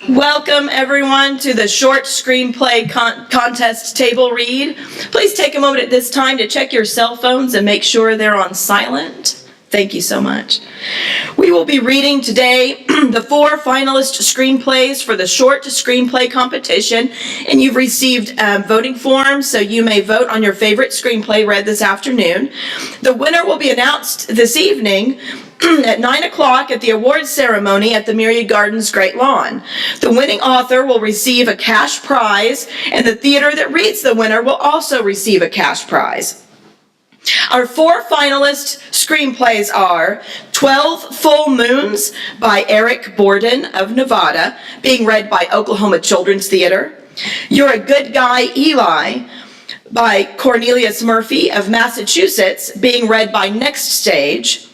Welcome everyone to the short screenplay contest table read. Please take a moment at this time to check your cell phones and make sure they're on silent. Thank you so much. We will be reading today the 4 finalist screenplays for the short screenplay competition, and you've received voting forms, so you may vote on your favorite screenplay read this afternoon. The winner will be announced this evening at 9 o'clock at the awards ceremony at the Myriad Gardens Great Lawn. The winning author will receive a cash prize, and the theater that reads the winner will also receive a cash prize. Our 4 finalist screenplays are 12 Full Moons by Eric Borden of Nevada, being read by Oklahoma Children's Theater. You're a Good Guy, Eli by Cornelius Murphy of Massachusetts, being read by Next Stage.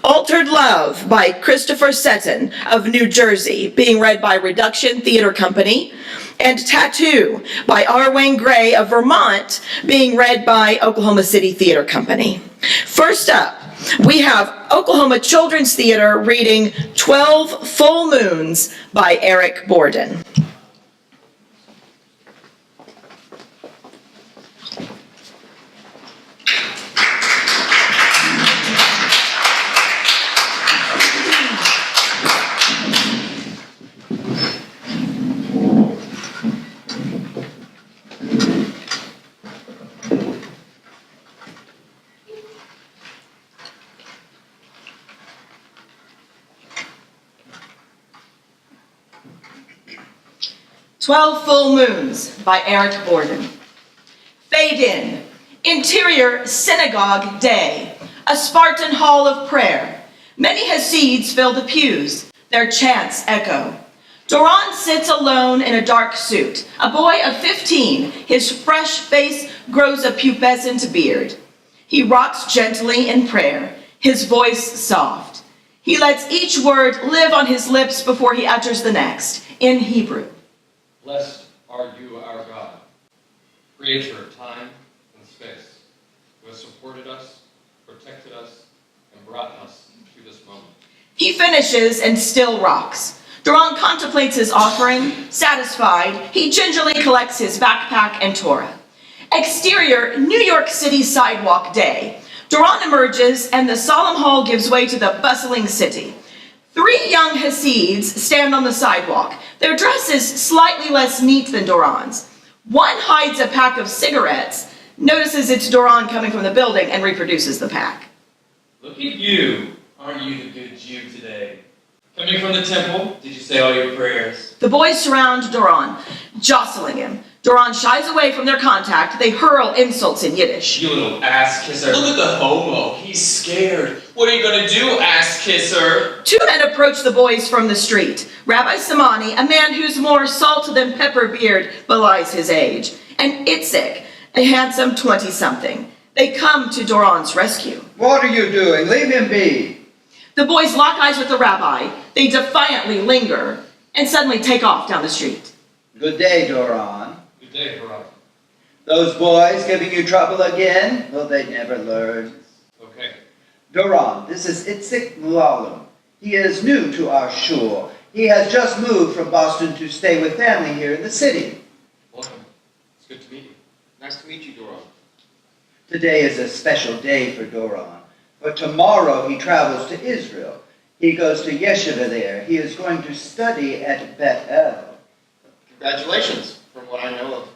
Altered Love by Christopher Setten of New Jersey, being read by Reduction Theater Company. And Tattoo by R. Wayne Gray of Vermont, being read by Oklahoma City Theater Company. First up, we have Oklahoma Children's Theater reading 12 Full Moons by Eric Borden. "12 Full Moons" by Eric Borden. Fade in. Interior synagogue day. A Spartan hall of prayer. Many Hasids fill the pews. Their chants echo. Doron sits alone in a dark suit. A boy of 15, his fresh face grows a pubescent beard. He rocks gently in prayer, his voice soft. He lets each word live on his lips before he utters the next, in Hebrew. Blessed are you, our God, creator of time and space, who has supported us, protected us, and brought us to this moment. He finishes and still rocks. Doron contemplates his offering. Satisfied, he gingerly collects his backpack and Torah. Exterior, New York City sidewalk day. Doron emerges, and the solemn hall gives way to the bustling city. 3 young Hasids stand on the sidewalk. Their dress is slightly less neat than Doron's. One hides a pack of cigarettes, notices it's Doron coming from the building, and reproduces the pack. Look at you. Aren't you the good Jew today? Coming from the temple, did you say all your prayers? The boys surround Doron, jostling him. Doron shies away from their contact. They hurl insults in Yiddish. You little ass kisser. Look at the homo. He's scared. What are you going to do, ass kisser? 2 men approach the boys from the street. Rabbi Samani, a man whose more salt than pepper beard belies his age, and Itzik, a handsome 20-something. They come to Doron's rescue. What are you doing? Leave him be. The boys lock eyes with the rabbi. They defiantly linger and suddenly take off down the street. Good day, Doron. Good day, Haran. Those boys giving you trouble again? Will they never learn? Okay. Doron, this is Itzik Mulalem. He is new to our shul. He has just moved from Boston to stay with family here in the city. Welcome. It's good to meet you. Nice to meet you, Doron. Today is a special day for Doron. But tomorrow he travels to Israel. He goes to yeshiva there. He is going to study at Bet El. Congratulations. From what I know of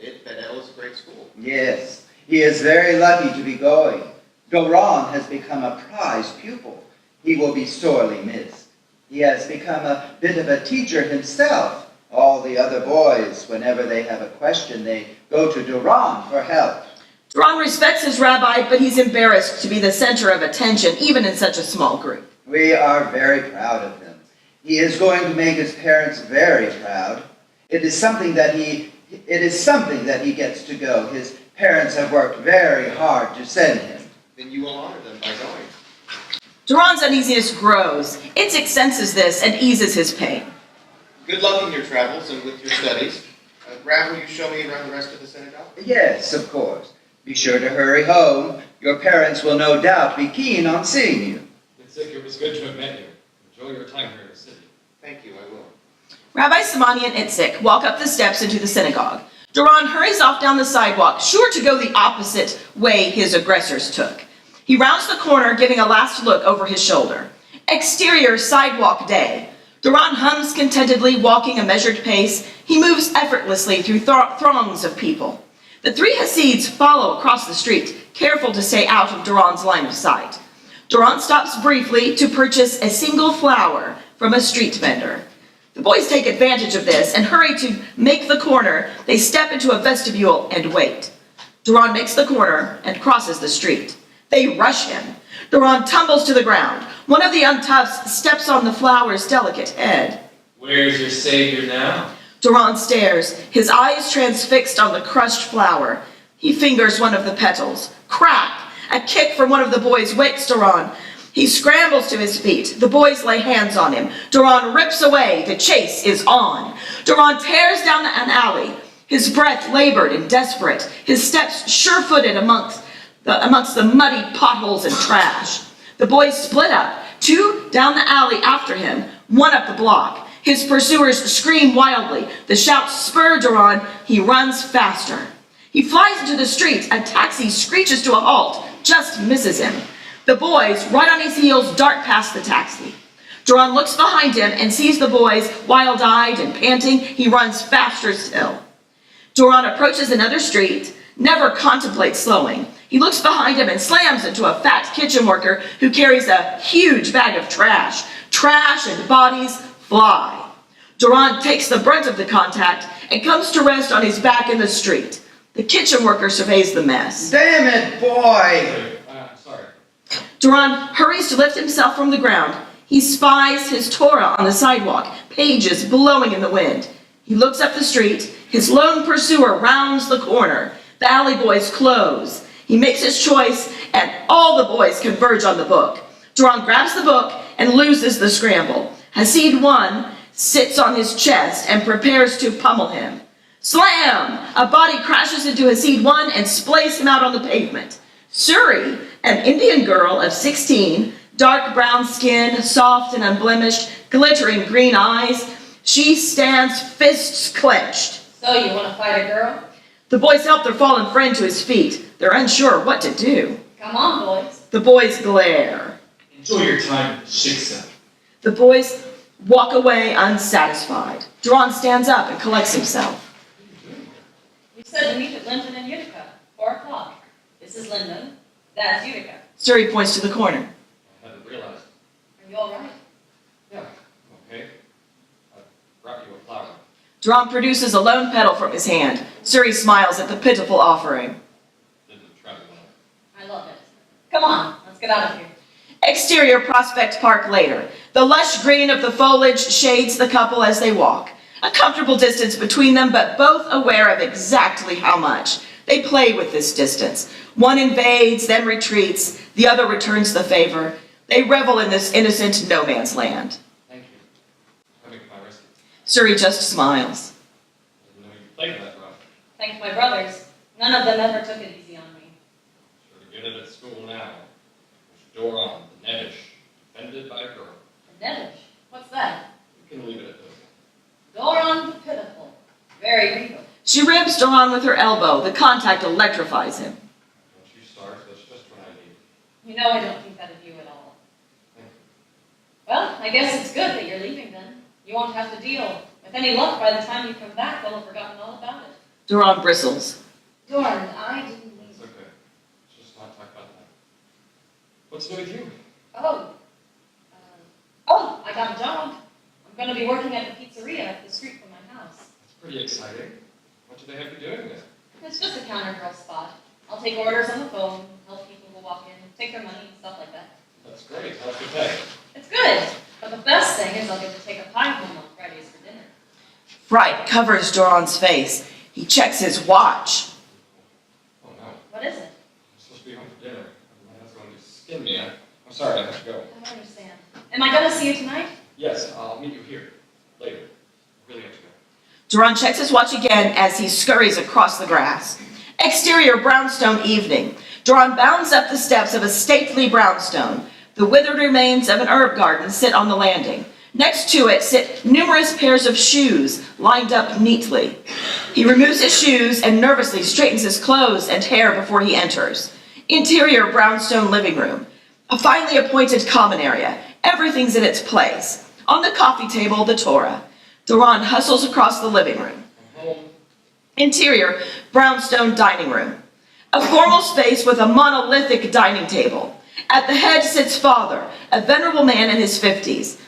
it, Bet El is a great school. Yes, he is very lucky to be going. Doron has become a prized pupil. He will be sorely missed. He has become a bit of a teacher himself. All the other boys, whenever they have a question, they go to Doron for help. Doron respects his rabbi, but he's embarrassed to be the center of attention, even in such a small group. We are very proud of him. He is going to make his parents very proud. It is something that he gets to go. His parents have worked very hard to send him. Then you will honor them by going. Doron's uneasiness grows. Itzik senses this and eases his pain. Good luck in your travels and with your studies. Rav, will you show me around the rest of the synagogue? Yes, of course. Be sure to hurry home. Your parents will no doubt be keen on seeing you. It was good to have met you. Enjoy your time here in the city. Thank you, I will. Rabbi Simoni and Itzik walk up the steps into the synagogue. Doron hurries off down the sidewalk, sure to go the opposite way his aggressors took. He rounds the corner, giving a last look over his shoulder. Exterior sidewalk day. Doron hums contentedly, walking a measured pace. He moves effortlessly through throngs of people. The three Hasids follow across the street, careful to stay out of Doron's line of sight. Doron stops briefly to purchase a single flower from a street vendor. The boys take advantage of this and hurry to make the corner. They step into a vestibule and wait. Doron makes the corner and crosses the street. They rush him. Doron tumbles to the ground. One of the untoughs steps on the flower's delicate head. Where's your savior now? Doron stares, his eyes transfixed on the crushed flower. He fingers one of the petals. Crack! A kick from one of the boys wakes Doron. He scrambles to his feet. The boys lay hands on him. Doron rips away. The chase is on. Doron tears down an alley, his breath labored and desperate, his steps sure-footed amongst the muddy potholes and trash. The boys split up, two down the alley after him, one up the block. His pursuers scream wildly. The shouts spur Doron. He runs faster. He flies into the street. A taxi screeches to a halt, just misses him. The boys, right on his heels, dart past the taxi. Doron looks behind him and sees the boys, wild-eyed and panting. He runs faster still. Doron approaches another street, never contemplates slowing. He looks behind him and slams into a fat kitchen worker who carries a huge bag of trash. Trash and bodies fly. Doron takes the brunt of the contact and comes to rest on his back in the street. The kitchen worker surveys the mess. Damn it, boy! Sorry. Doron hurries to lift himself from the ground. He spies his Torah on the sidewalk, pages blowing in the wind. He looks up the street. His lone pursuer rounds the corner. The alley boys close. He makes his choice, and all the boys converge on the book. Doron grabs the book and loses the scramble. Hasid 1 sits on his chest and prepares to pummel him. Slam! A body crashes into Hasid 1 and splays him out on the pavement. Suri, an Indian girl of 16, dark brown skin, soft and unblemished, glittering green eyes, she stands fists clenched. So you want to fight a girl? The boys help their fallen friend to his feet. They're unsure what to do. Come on, boys. The boys glare. Enjoy your time at the shiksa. The boys walk away unsatisfied. Doron stands up and collects himself. We said to meet at Linden and Utica, 4 o'clock. This is Linden. That's Utica. Suri points to the corner. I hadn't realized. Are you all right? Yeah, okay. I brought you a flower. Doron produces a lone petal from his hand. Suri smiles at the pitiful offering. Didn't travel well. I love it. Come on, let's get out of here. Exterior Prospect Park later. The lush green of the foliage shades the couple as they walk. A comfortable distance between them, but both aware of exactly how much. They play with this distance. One invades, then retreats. The other returns the favor. They revel in this innocent no man's land. Thank you. I make my rescue. Suri just smiles. Didn't know you played that rough. Thank my brothers. None of them ever took it easy on me. Sure to get it at school now. Doron, the nebbish, offended by a girl. The Nevish. What's that? You can leave it at those. Doron the Pitiful. Very regal. She ribs Doron with her elbow. The contact electrifies him. Don't you start, that's just what I need. You know I don't think that of you at all. Thank you. Well, I guess it's good that you're leaving then. You won't have to deal. With any luck, by the time you come back, they'll have forgotten all about it. Doron bristles. Doran, I didn't mean... It's okay. Let's just not talk about that. What's new with you? I got a job. I'm going to be working at the pizzeria up the street from my house. That's pretty exciting. What do they have you doing there? It's just a counter girl spot. I'll take orders on the phone, help people who walk in, take their money and stuff like that. That's great. How's your pay? It's good, but the best thing is I'll get to take a pie home on Fridays for dinner. Fright covers Doron's face. He checks his watch. Oh, no. What is it? I'm supposed to be home for dinner. My husband's going to skin me. I'm sorry, I have to go. I don't understand. Am I going to see you tonight? Yes, I'll meet you here. Later. I really have to go. Doron checks his watch again as he scurries across the grass. Exterior brownstone evening. Doron bounds up the steps of a stately brownstone. The withered remains of an herb garden sit on the landing. Next to it sit numerous pairs of shoes lined up neatly. He removes his shoes and nervously straightens his clothes and hair before he enters. Interior brownstone living room. A finely appointed common area. Everything's in its place. On the coffee table, the Torah. Doron hustles across the living room. Interior brownstone dining room. A formal space with a monolithic dining table. At the head sits father, a venerable man in his 50s.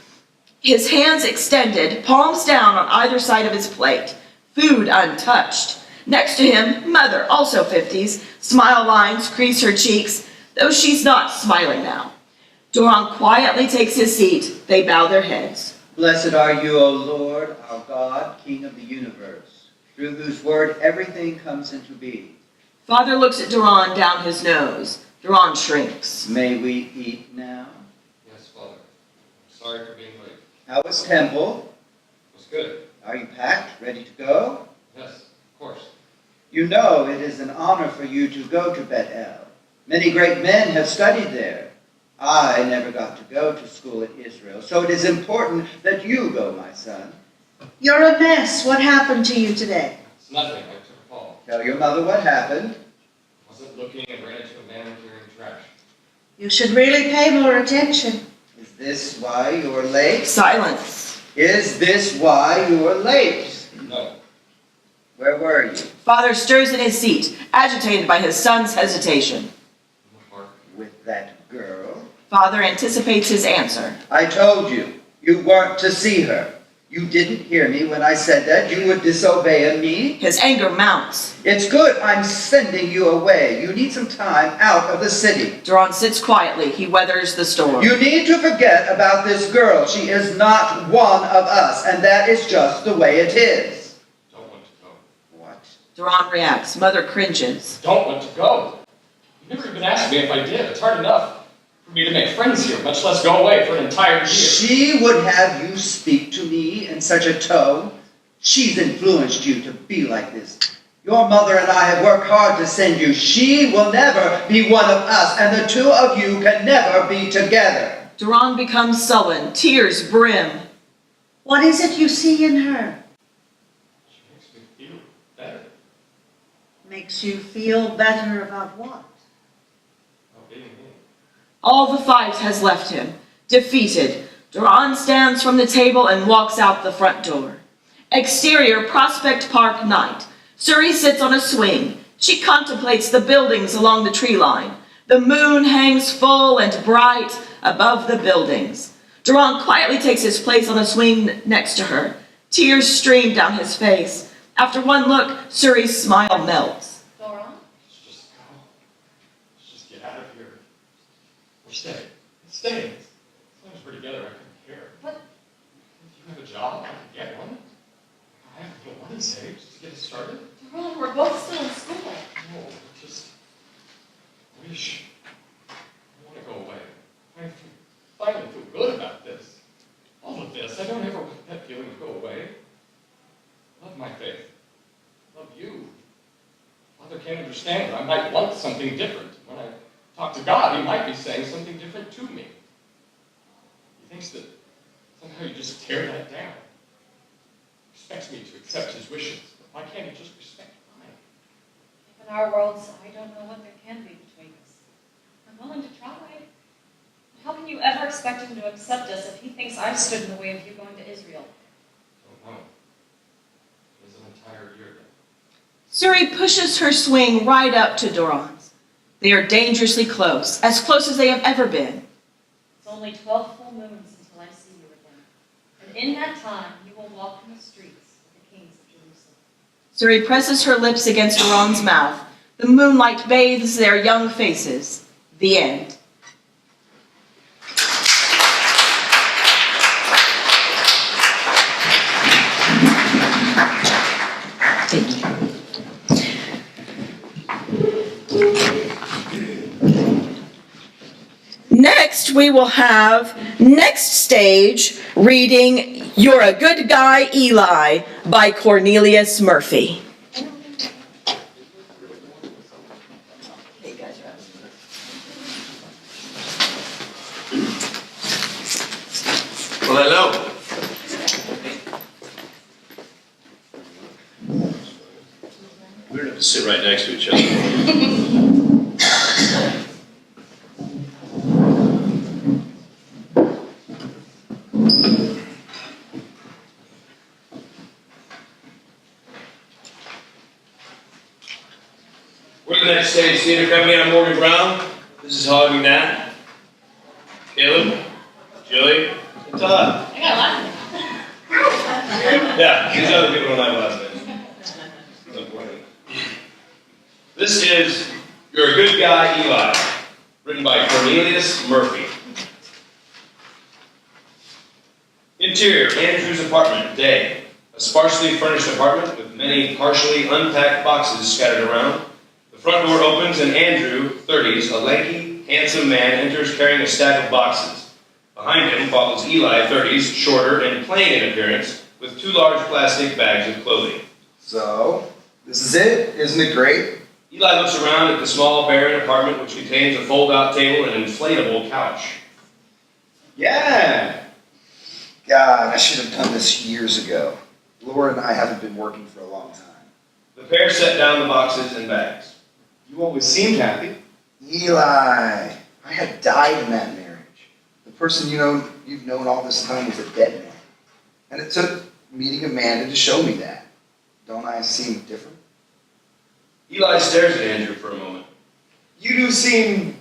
His hands extended, palms down on either side of his plate. Food untouched. Next to him, mother, also 50s. Smile lines crease her cheeks, though she's not smiling now. Doron quietly takes his seat. They bow their heads. Blessed are you, O Lord, our God, King of the universe, through whose word everything comes into being. Father looks at Doron down his nose. Doron shrinks. May we eat now? Yes, Father. I'm sorry for being late. How was temple? It was good. Are you packed, ready to go? Yes, of course. You know it is an honor for you to go to Bet-El. Many great men have studied there. I never got to go to school at Israel, so it is important that you go, my son. You're a mess. What happened to you today? It's nothing. I took a fall. Tell your mother what happened. I wasn't looking and ran into a man carrying trash. You should really pay more attention. Is this why you're late? Silence. Is this why you're late? No. Where were you? Father stirs in his seat, agitated by his son's hesitation. In the park. With that girl? Father anticipates his answer. I told you, you weren't to see her. You didn't hear me when I said that. You would disobey me. His anger mounts. It's good I'm sending you away. You need some time out of the city. Doron sits quietly. He weathers the storm. You need to forget about this girl. She is not one of us, and that is just the way it is. Don't want to go. What? Doron reacts. Mother cringes. Don't want to go. You never even asked me if I did. It's hard enough for me to make friends here, much less go away for an entire year. She would have you speak to me in such a tone. She's influenced you to be like this. Your mother and I have worked hard to send you. She will never be one of us, and the two of you can never be together. Doron becomes sullen. Tears brim. What is it you see in her? She makes me feel better Makes you feel better about what? about being me. All the fight has left him. Defeated, Doron stands from the table and walks out the front door. Exterior Prospect Park night. Suri sits on a swing. She contemplates the buildings along the tree line. The moon hangs full and bright above the buildings. Doron quietly takes his place on a swing next to her. Tears stream down his face. After one look, Suri's smile melts. Doron? Let's just go. Let's just get out of here. Or stay. Stay. As long as we're together, I couldn't care. But You have a job? I can get one. I have no money saved just to get it started. Doron, we're both still in school. No, I just wish. I want to go away. I finally feel good about this. All of this. I don't ever want that feeling to go away. Love my faith. Love you. Father can't understand that I might want something different. When I talk to God, he might be saying something different to me. He thinks that somehow you just tear that down. He expects me to accept his wishes. But why can't he just respect mine? In our worlds, I don't know what there can be between us. I'm willing to try. How can you ever expect him to accept us if he thinks I stood in the way of you going to Israel? Don't know. It was an entire year then. Suri pushes her swing right up to Doron's. They are dangerously close as they have ever been. It's only 12 full moons until I see you again. And in that time, you will walk in the streets of the kings of Jerusalem. Suri presses her lips against Doron's mouth. The moonlight bathes their young faces. The end. Next, we will have next stage reading You're a Good Guy, Eli by Cornelius Murphy. Well, hello. We don't have to sit right next to each other. We're the next stage theater company. I'm Morgan Brown. This is Holly McNatt. Caleb, Julie, and Todd. I got a lot. Yeah, these other people don't have last names. It's important. This is You're a Good Guy, Eli, written by Cornelius Murphy. Interior, Andrew's apartment, day. A sparsely furnished apartment with many partially unpacked boxes scattered around. The front door opens and Andrew, 30s, a lanky, handsome man, enters carrying a stack of boxes. Behind him follows Eli, 30s, shorter and plain in appearance, with 2 large plastic bags of clothing. So, this is it? Isn't it great? Eli looks around at the small, barren apartment, which contains a fold-out table and an inflatable couch. Yeah! God, I should have done this years ago. Laura and I haven't been working for a long time. The pair set down the boxes and bags. You always seemed happy. Eli, I had died in that marriage. The person you've known all this time was a dead man. And it took meeting Amanda to show me that. Don't I seem different? Eli stares at Andrew for a moment. You do seem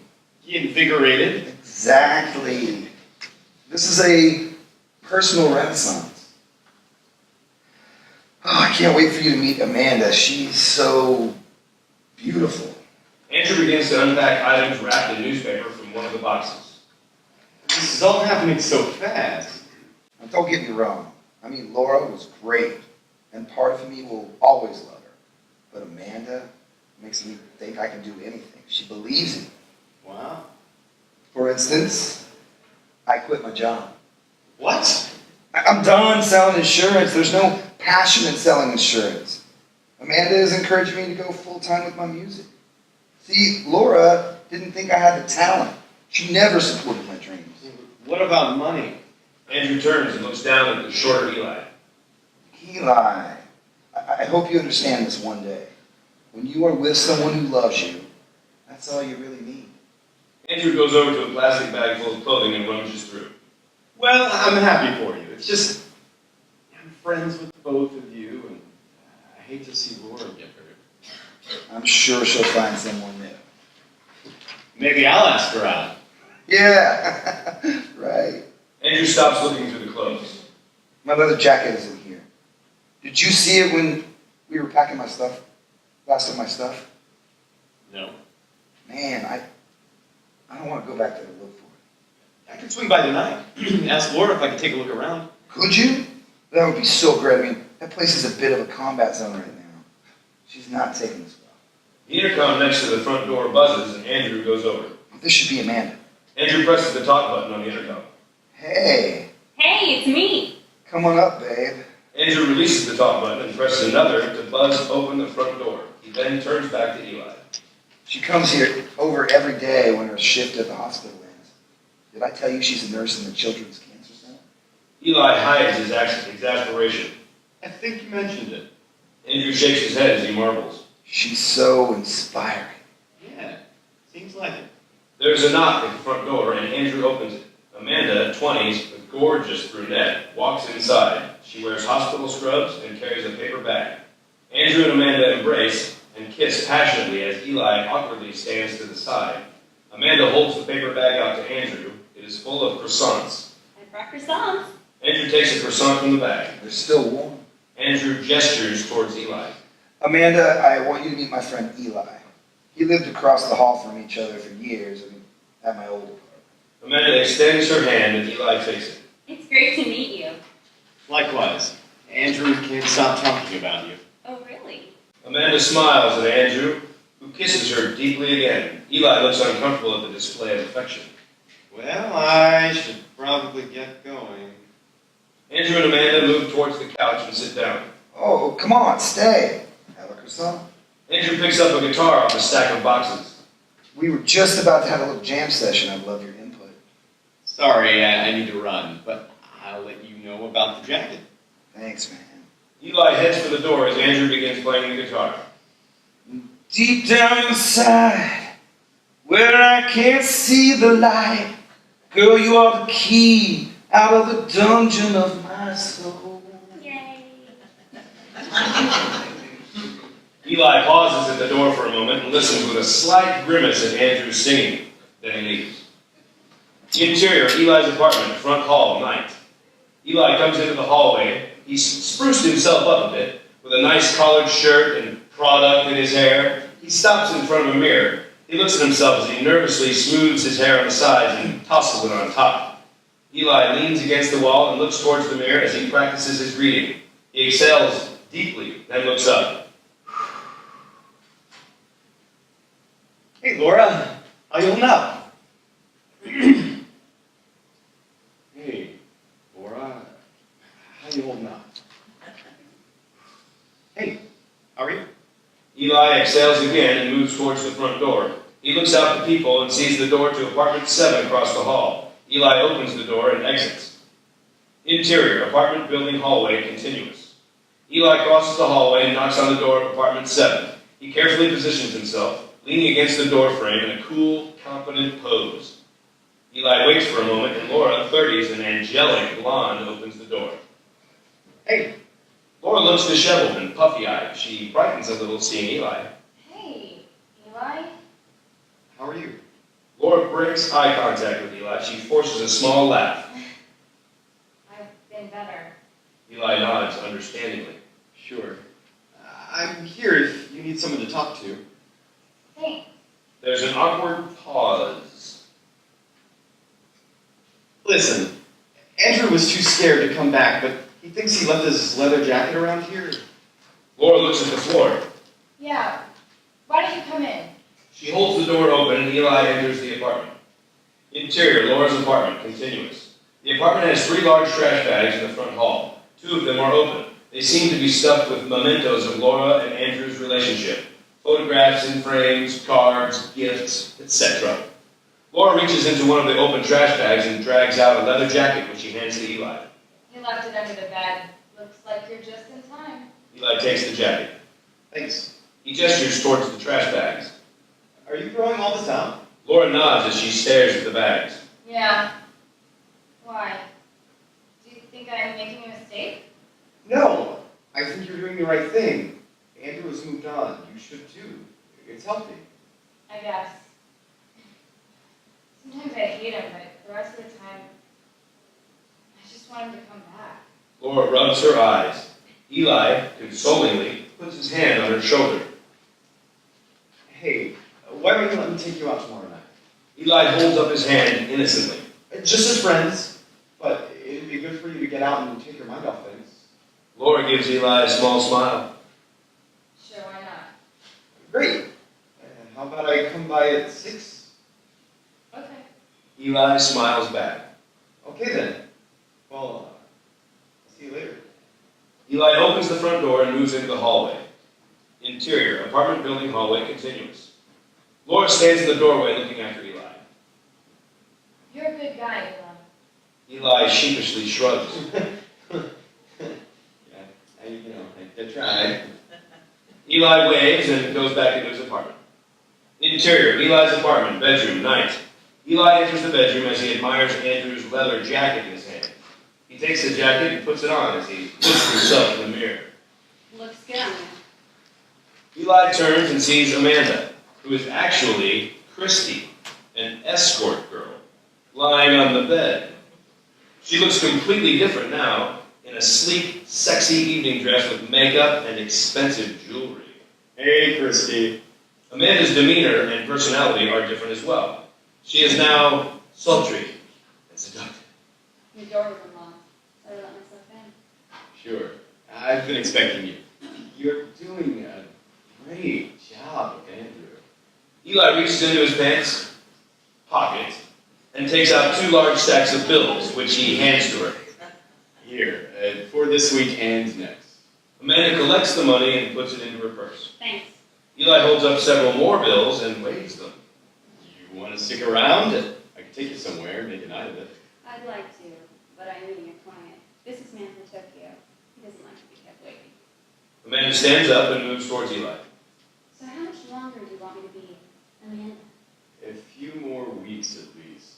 invigorated. Exactly. This is a personal renaissance. Oh, I can't wait for you to meet Amanda. She's so beautiful. Andrew begins to unpack items wrapped in newspaper from one of the boxes. This is all happening so fast. Now, don't get me wrong. I mean, Laura was great, and part of me will always love her. But Amanda makes me think I can do anything. She believes in me. Wow. For instance, I quit my job. What? I'm done selling insurance. There's no passion in selling insurance. Amanda is encouraging me to go full-time with my music. See, Laura didn't think I had the talent. She never supported my dreams. What about money? Andrew turns and looks down at the shorter Eli. Eli, I hope you understand this one day. When you are with someone who loves you, that's all you really need. Andrew goes over to a plastic bag full of clothing and rummages through. Well, I'm happy for you. It's just, I'm friends with both of you, and I hate to see Laura get hurt. I'm sure she'll find someone new. Maybe I'll ask her out. Yeah, right. Andrew stops looking through the clothes. My leather jacket is in here. Did you see it when we were packing my stuff? Last of my stuff? No. Man, I don't want to go back there to look for it. I could swing by tonight. Ask Laura if I could take a look around. Could you? That would be so great. I mean, that place is a bit of a combat zone right now. She's not taking this well. The intercom next to the front door buzzes and Andrew goes over. This should be Amanda. Andrew presses the talk button on the intercom. Hey, Hey, it's me. come on up, babe. Andrew releases the talk button and presses another to buzz open the front door. He then turns back to Eli. She comes here over every day when her shift at the hospital ends. Did I tell you she's a nurse in the Children's Cancer Center? Eli hides his exasperation. I think you mentioned it. Andrew shakes his head as he marvels. She's so inspiring. Yeah, seems like it. There's a knock at the front door and Andrew opens it. Amanda, 20s, a gorgeous brunette, walks inside. She wears hospital scrubs and carries a paper bag. Andrew and Amanda embrace and kiss passionately as Eli awkwardly stands to the side. Amanda holds the paper bag out to Andrew. It is full of croissants. I brought croissants. Andrew takes a croissant from the bag. They're still warm. Andrew gestures towards Eli. Amanda, I want you to meet my friend Eli. He lived across the hall from each other for years at my old apartment. Amanda extends her hand and Eli takes it. It's great to meet you. Likewise. Andrew can't stop talking about you. Oh, really? Amanda smiles at Andrew, who kisses her deeply again. Eli looks uncomfortable at the display of affection. Well, I should probably get going. Andrew and Amanda move towards the couch and sit down. Oh, come on, stay. Have a croissant. Andrew picks up a guitar off a stack of boxes. We were just about to have a little jam session. I'd love your input. Sorry, I need to run, but I'll let you know about the jacket. Thanks, man. Eli heads for the door as Andrew begins playing the guitar. Deep down inside, where I can't see the light, girl, you are the key out of the dungeon of my soul. Yay. Eli pauses at the door for a moment and listens with a slight grimace at Andrew's singing. Then he leaves. Interior, Eli's apartment, front hall, night. Eli comes into the hallway. He's spruced himself up a bit with a nice collared shirt and product in his hair. He stops in front of a mirror. He looks at himself as he nervously smooths his hair on the sides and tosses it on top. Eli leans against the wall and looks towards the mirror as he practices his reading. He exhales deeply, then looks up. Hey, Laura. How you holding up? Hey, Laura. How you holding up? Hey, how are you? Eli exhales again and moves towards the front door. He looks out the peephole and sees the door to apartment 7 across the hall. Eli opens the door and exits. Interior, apartment building hallway, continuous. Eli crosses the hallway and knocks on the door of apartment 7. He carefully positions himself, leaning against the door frame in a cool, confident pose. Eli waits for a moment, and Laura, 30s, an angelic blonde, opens the door. Hey. Laura looks disheveled and puffy-eyed. She brightens a little seeing Eli. Hey, Eli. How are you? Laura breaks eye contact with Eli. She forces a small laugh. I've been better. Eli nods understandingly. Sure. I'm here if you need someone to talk to. Thanks. There's an awkward pause. Listen, Andrew was too scared to come back, but he thinks he left his leather jacket around here. Laura looks at the floor. Yeah. Why don't you come in? She holds the door open and Eli enters the apartment. Interior, Laura's apartment, continuous. The apartment has 3 large trash bags in the front hall. 2 of them are open. They seem to be stuffed with mementos of Laura and Andrew's relationship. Photographs in frames, cards, gifts, etc. Laura reaches into one of the open trash bags and drags out a leather jacket, which she hands to Eli. You left it under the bed. Looks like you're just in time. Eli takes the jacket. Thanks. He gestures towards the trash bags. Are you throwing all this out? Laura nods as she stares at the bags. Yeah. Why? Do you think I'm making a mistake? No. I think you're doing the right thing. Andrew has moved on. You should too. It's healthy. I guess. Sometimes I hate him, but the rest of the time, I just want him to come back. Laura rubs her eyes. Eli, consolingly, puts his hand on her shoulder. Hey, why don't you let me take you out tomorrow night? Eli holds up his hand innocently. Just as friends, but it'd be good for you to get out and take your mind off things. Laura gives Eli a small smile. Sure, why not? Great. How about I come by at 6? Okay. Eli smiles back. Okay then. Well, I'll see you later. Eli opens the front door and moves into the hallway. Interior, apartment building hallway, continuous. Laura stands in the doorway looking after Eli. You're a good guy, Eli. Eli sheepishly shrugs. I tried. Eli waves and goes back into his apartment. Interior, Eli's apartment, bedroom, night. Eli enters the bedroom as he admires Andrew's leather jacket in his hand. He takes the jacket and puts it on as he looks at himself in the mirror. Looks good on you. Eli turns and sees Amanda, who is actually Christy, an escort girl, lying on the bed. She looks completely different now, in a sleek, sexy evening dress with makeup and expensive jewelry. Hey, Christy. Amanda's demeanor and personality are different as well. She is now sultry and seductive. Your door was unlocked, so I let myself in. Sure. I've been expecting you. You're doing a great job with Andrew. Eli reaches into his pants pocket and takes out 2 large stacks of bills, which he hands to her. Here, for this week and next. Amanda collects the money and puts it into her purse. Thanks. Eli holds up several more bills and weighs them. You want to stick around? I could take you somewhere, make a night of it. I'd like to, but I'm meeting a client. Businessman from Tokyo. He doesn't like to be kept waiting. Amanda stands up and moves towards Eli. So how much longer Amanda. A few more weeks at least.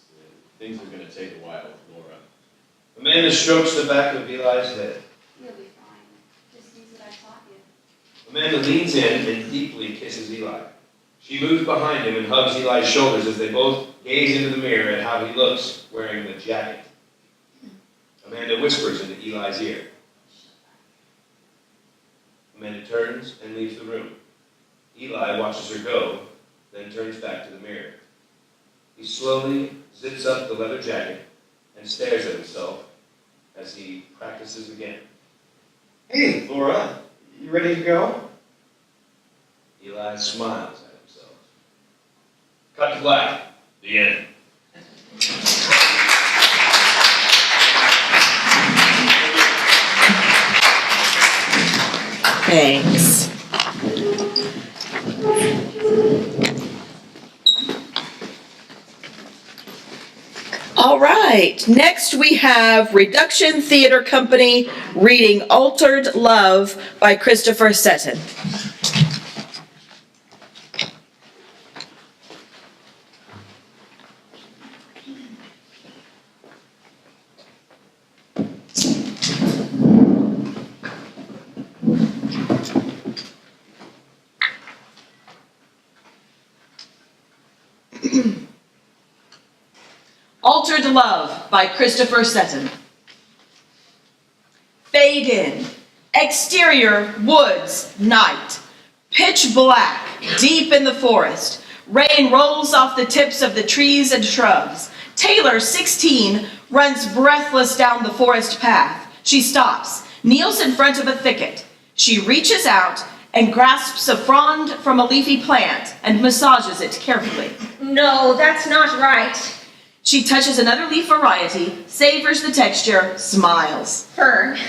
Things are going to take a while with Laura. Amanda strokes the back of Eli's head. You'll be fine. Just use what I taught you. Amanda leans in and deeply kisses Eli. She moves behind him and hugs Eli's shoulders as they both gaze into the mirror at how he looks wearing the jacket. Amanda whispers into Eli's ear. Amanda turns and leaves the room. Eli watches her go, then turns back to the mirror. He slowly zips up the leather jacket and stares at himself as he practices again. Hey, Laura, you ready to go? Eli smiles at himself. Cut to black. The end. Thanks. All right, next we have Reduction Theater Company reading Altered Love by Christopher Setten. Altered Love by Christopher Setten. Fade in. Exterior, woods, night. Pitch black, deep in the forest. Rain rolls off the tips of the trees and shrubs. Taylor, 16, runs breathless down the forest path. She stops, kneels in front of a thicket. She reaches out and grasps a frond from a leafy plant and massages it carefully. No, that's not right. She touches another leaf variety, savors the texture, smiles. Fern.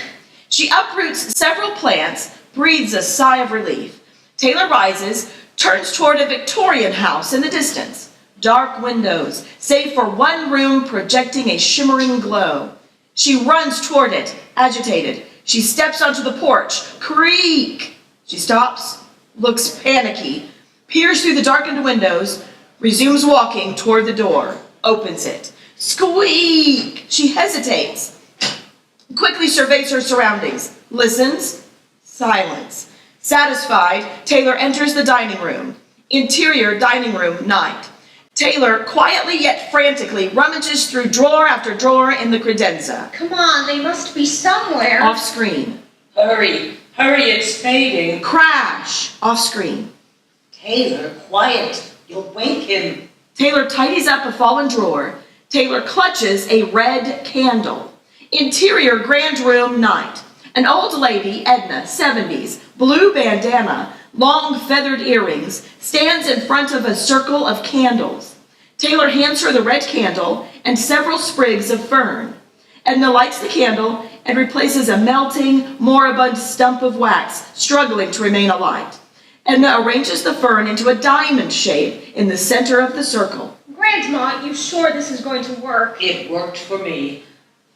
She uproots several plants, breathes a sigh of relief. Taylor rises, turns toward a Victorian house in the distance. Dark windows, save for one room projecting a shimmering glow. She runs toward it, agitated. She steps onto the porch. Creak! She stops, looks panicky, peers through the darkened windows, resumes walking toward the door. Opens it. Squeak! She hesitates. Quickly surveys her surroundings. Listens. Silence. Satisfied, Taylor enters the dining room. Interior dining room, night. Taylor, quietly yet frantically, rummages through drawer after drawer in the credenza. Come on, they must be somewhere. Off screen. Hurry, hurry, it's fading. Crash! Off screen. Taylor, quiet, you'll wake him. Taylor tidies up a fallen drawer. Taylor clutches a red candle. Interior grand room, night. An old lady, Edna, 70s, blue bandana, long feathered earrings, stands in front of a circle of candles. Taylor hands her the red candle and several sprigs of fern. Edna lights the candle and replaces a melting, moribund stump of wax, struggling to remain alight. Edna arranges the fern into a diamond shape in the center of the circle. Grandma, you sure this is going to work? It worked for me,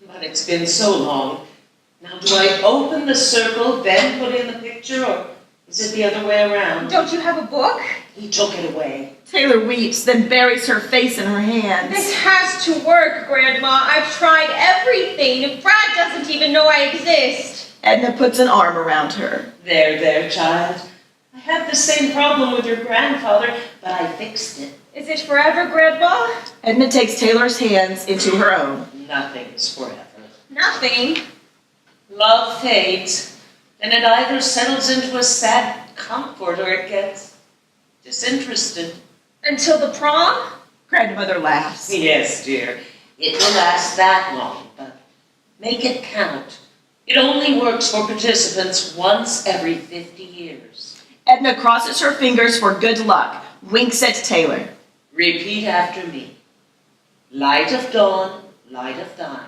but it's been so long. Now, do I open the circle, then put in the picture, or is it the other way around? Don't you have a book? He took it away. Taylor weeps, then buries her face in her hands. This has to work, Grandma. I've tried everything. Brad doesn't even know I exist. Edna puts an arm around her. There, child. I had the same problem with your grandfather, but I fixed it. Is it forever, Grandma? Edna takes Taylor's hands into her own. Nothing's forever. Nothing. Love fades, and it either settles into a sad comfort or it gets disinterested. Until the prom? Grandmother laughs. Yes, dear. It will last that long, but make it count. It only works for participants once every 50 years. Edna crosses her fingers for good luck, winks at Taylor. Repeat after me. Light of dawn, light of thine.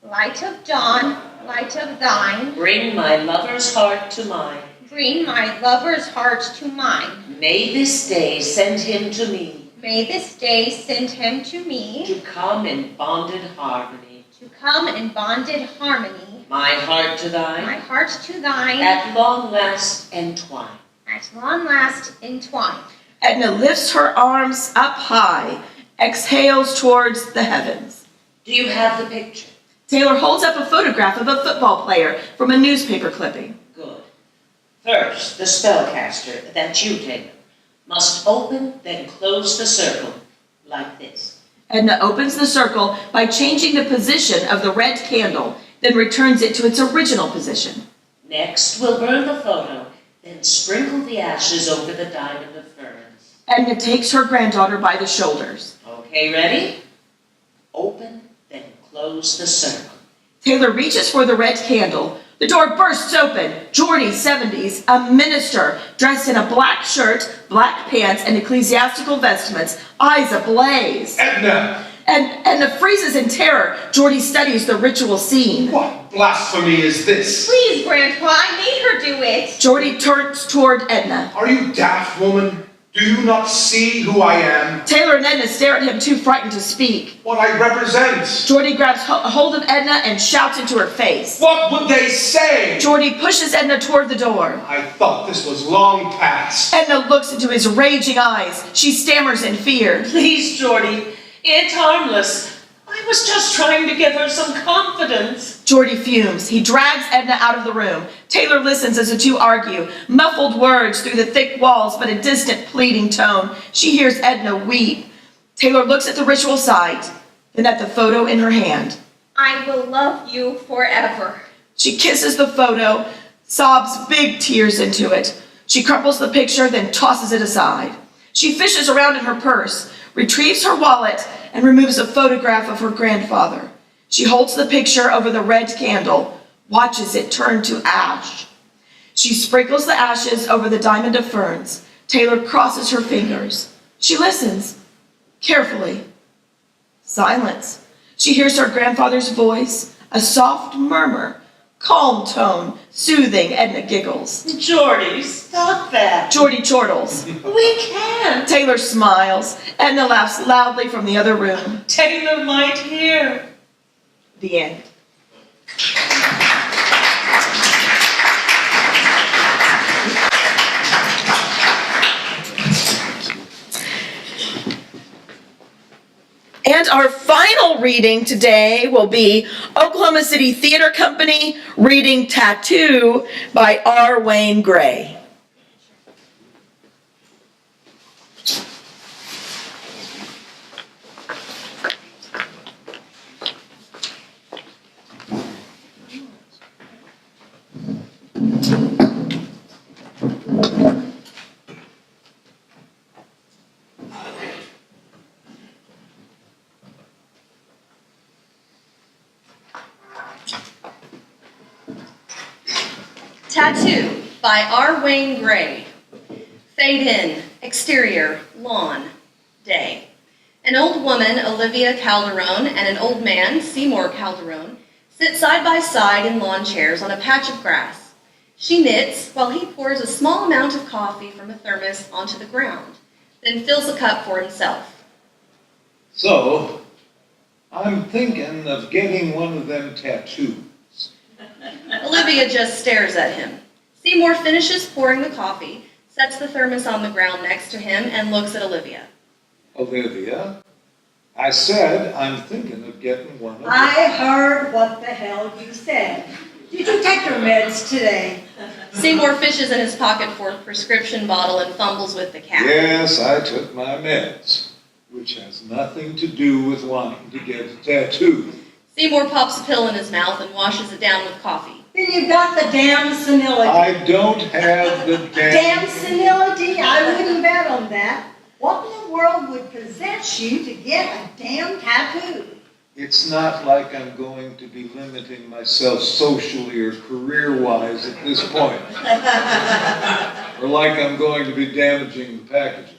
Light of dawn, light of thine. Bring my lover's heart to mine. Bring my lover's heart to mine. May this day send him to me. May this day send him to me. To come in bonded harmony. To come in bonded harmony. My heart to thine. My heart to thine. At long last entwine. At long last entwine. Edna lifts her arms up high, exhales towards the heavens. Do you have the picture? Taylor holds up a photograph of a football player from a newspaper clipping. Good. First, the spellcaster, that's you, Taylor, must open, then close the circle, like this. Edna opens the circle by changing the position of the red candle, then returns it to its original position. Next, we'll burn the photo, then sprinkle the ashes over the diamond of ferns. Edna takes her granddaughter by the shoulders. Okay, ready? Open, then close the circle. Taylor reaches for the red candle. The door bursts open. Geordie, 70s, a minister, dressed in a black shirt, black pants, and ecclesiastical vestments, eyes ablaze. Edna! And Edna freezes in terror. Geordie studies the ritual scene. What blasphemy is this? Please, Grandpa, I made her do it. Geordie turns toward Edna. Are you daft, woman? Do you not see who I am? Taylor and Edna stare at him, too frightened to speak. What I represent? Geordie grabs hold of Edna and shouts into her face. What would they say? Geordie pushes Edna toward the door. I thought this was long past. Edna looks into his raging eyes. She stammers in fear. Please, Geordie, it's harmless. I was just trying to give her some confidence. Geordie fumes. He drags Edna out of the room. Taylor listens as the two argue, muffled words through the thick walls, but a distant pleading tone. She hears Edna weep. Taylor looks at the ritual site, then at the photo in her hand. I will love you forever. She kisses the photo, sobs big tears into it. She crumples the picture, then tosses it aside. She fishes around in her purse, retrieves her wallet, and removes a photograph of her grandfather. She holds the picture over the red candle, watches it turn to ash. She sprinkles the ashes over the diamond of ferns. Taylor crosses her fingers. She listens, carefully. Silence. She hears her grandfather's voice, a soft murmur, calm tone, soothing. Edna giggles. Geordie, stop that. Geordie chortles. We can't. Taylor smiles. Edna laughs loudly from the other room. Taylor might hear. The end. And our final reading today will be Oklahoma City Theater Company reading Tattoo by R. Wayne Gray. Tattoo by R. Wayne Gray. Fade in, exterior, lawn, day. An old woman, Olivia Calderon, and an old man, Seymour Calderon, sit side by side in lawn chairs on a patch of grass. She knits while he pours a small amount of coffee from a thermos onto the ground, then fills a cup for himself. So, I'm thinking of getting one of them tattoos. Olivia just stares at him. Seymour finishes pouring the coffee, sets the thermos on the ground next to him, and looks at Olivia. Olivia, I said I'm thinking of getting one of them. I heard what the hell you said. Did you take your meds today? Seymour fishes in his pocket for a prescription bottle and fumbles with the cap. Yes, I took my meds, which has nothing to do with wanting to get a tattoo. Seymour pops a pill in his mouth and washes it down with coffee. Then you've got the damn senility. I don't have the Damn senility? I wouldn't bet on that. What in the world would possess you to get a damn tattoo? It's not like I'm going to be limiting myself socially or career-wise at this point. Or like I'm going to be damaging the packaging.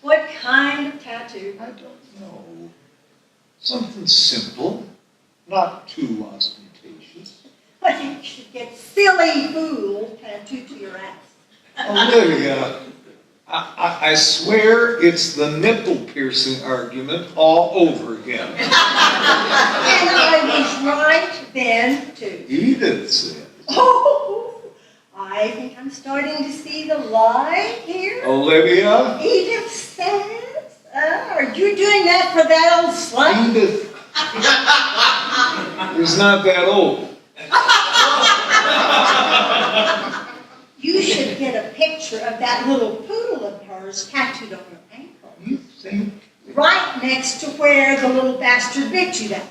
What kind of tattoo? I don't know. Something simple, not too ostentatious. Well, you should get silly fool tattooed to your ass. Olivia, I swear it's the nipple piercing argument all over again. And I was right then, too. Edith said. Oh, I think I'm starting to see the light here. Olivia? Edith says, are you doing that for that old slut? Edith is not that old. You should get a picture of that little poodle of hers tattooed on her ankle. You think? Right next to where the little bastard bit you that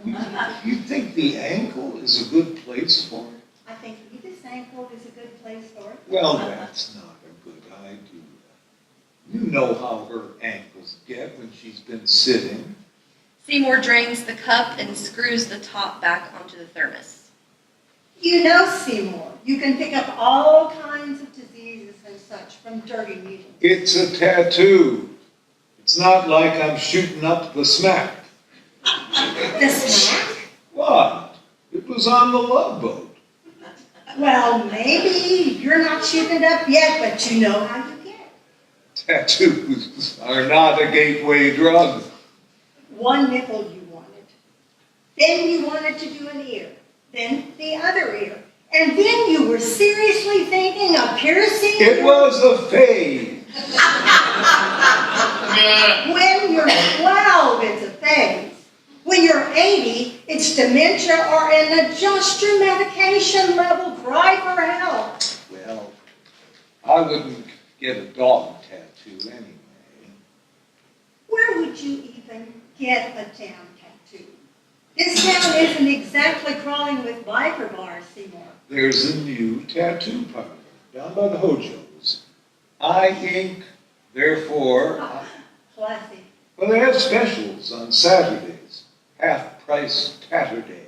one time. You think the ankle is a good place for it? I think Edith's ankle is a good place for it. Well, that's not a good idea. You know how her ankles get when she's been sitting. Seymour drains the cup and screws the top back onto the thermos. You know, Seymour, you can pick up all kinds of diseases and such from dirty needles. It's a tattoo. It's not like I'm shooting up the smack. The smack? What? It was on the Love Boat. Well, maybe you're not shooting it up yet, but you know how you get it. Tattoos are not a gateway drug. One nipple you wanted. Then you wanted to do an ear. Then the other ear. And then you were seriously thinking of piercing. It was a phase. When you're 12, it's a phase. When you're 80, it's dementia or an adjust your medication level cry for help. Well, I wouldn't get a dog tattoo anyway. Where would you even get a damn tattoo? This town isn't exactly crawling with biker bars, Seymour. There's a new tattoo parlor down by the Hojo's. I ink, therefore. Classy. Well, they have specials on Saturdays. Half price Saturday.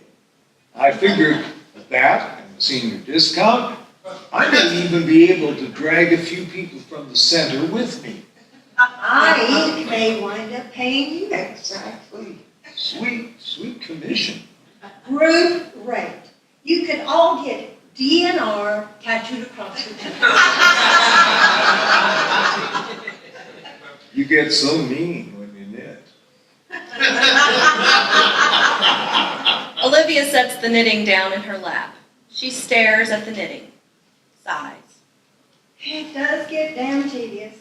I figured at that and the senior discount, I may even be able to drag a few people from the center with me. I ink may wind up paying you. Exactly. Sweet, sweet commission. Group rate. You could all get DNR tattooed across your temple. You get so mean when you knit. Olivia sets the knitting down in her lap. She stares at the knitting, sighs. It does get damn tedious.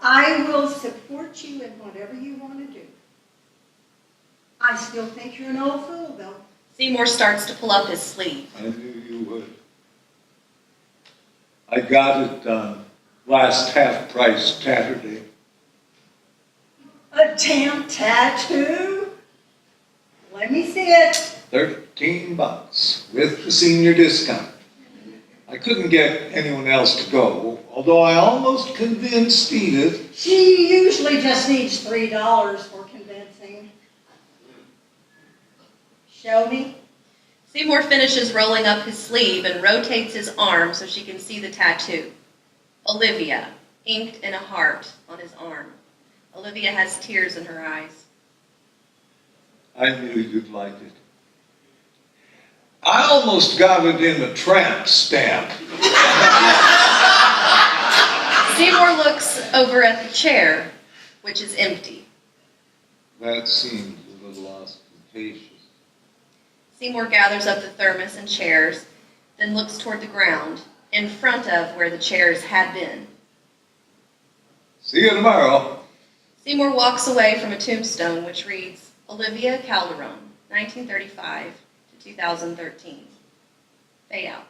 I will support you in whatever you want to do. I still think you're an old fool, though. Seymour starts to pull up his sleeve. I knew you would. I got it done last half price Saturday. A damn tattoo? Let me see it. $13 with the senior discount. I couldn't get anyone else to go, although I almost convinced Edith. She usually just needs $3 for convincing. Show me. Seymour finishes rolling up his sleeve and rotates his arm so she can see the tattoo. Olivia, inked in a heart on his arm. Olivia has tears in her eyes. I knew you'd like it. I almost got it in a tramp stamp. Seymour looks over at the chair, which is empty. That seems a little ostentatious. Seymour gathers up the thermos and chairs, then looks toward the ground, in front of where the chairs had been. See you tomorrow. Seymour walks away from a tombstone which reads, Olivia Calderon, 1935 to 2013. Fade out.